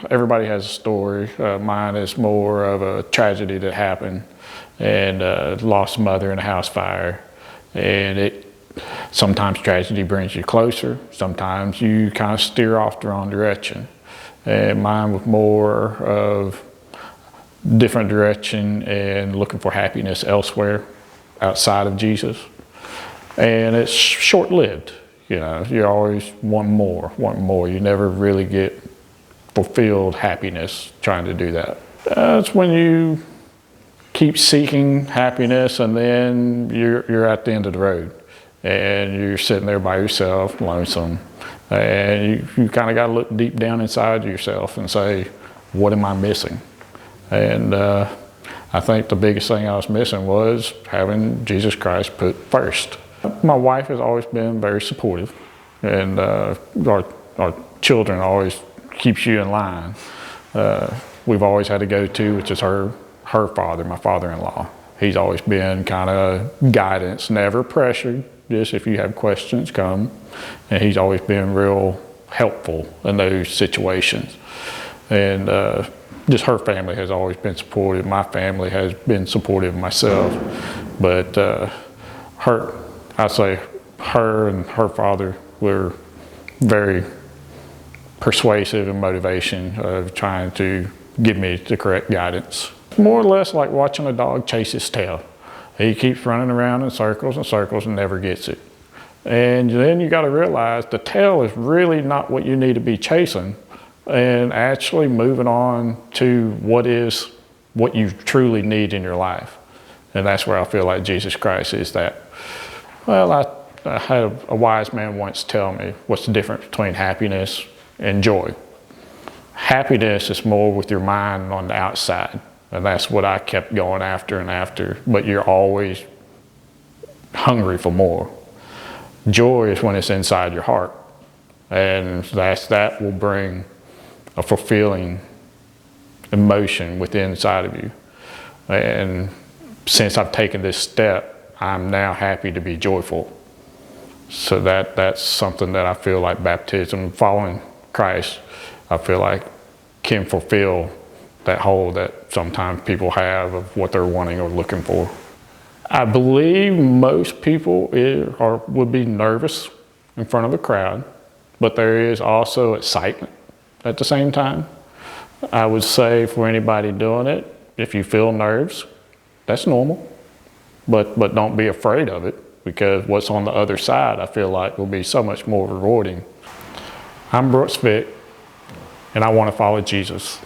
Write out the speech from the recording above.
everybody has a story. Mine is more of a tragedy that happened, and lost a mother in a house fire. And sometimes tragedy brings you closer. Sometimes you kind of steer off the wrong direction. And mine was more of different direction and looking for happiness elsewhere outside of Jesus. And it's short-lived. You always want more. You never really get fulfilled happiness trying to do that. It's when you keep seeking happiness and then you're at the end of the road and you're sitting there by yourself, lonesome, and you kind of got to look deep down inside yourself and say, what am I missing? And I think the biggest thing I was missing was having Jesus Christ put first. My wife has always been very supportive, and our children always keeps you in line. We've always had a go-to, which is her father, my father-in-law. He's always been kind of guidance, never pressured, just if you have questions, come. And he's always been real helpful in those situations. And just her family has always been supportive. My family has been supportive myself. But I'd say her and her father were very persuasive in motivation of trying to give me the correct guidance. More or less like watching a dog chase his tail. He keeps running around in circles and circles and never gets it. And then you got to realize the tail is really not what you need to be chasing, and actually moving on to what you truly need in your life. And that's where I feel like Jesus Christ is that. Well, I had a wise man once tell me what's the difference between happiness and joy. Happiness is more with your mind on the outside, and that's what I kept going after and after, but you're always hungry for more. Joy is when it's inside your heart, and that will bring a fulfilling emotion within inside of you. And since I've taken this step, I'm now happy to be joyful. So that's something that I feel like baptism, following Christ, I feel like can fulfill that hole that sometimes people have of what they're wanting or looking for. I believe most people would be nervous in front of a crowd, but there is also excitement at the same time. I would say for anybody doing it, if you feel nerves, that's normal, but don't be afraid of it, because what's on the other side, I feel like, will be so much more rewarding. I'm Vick, and I want to follow Jesus.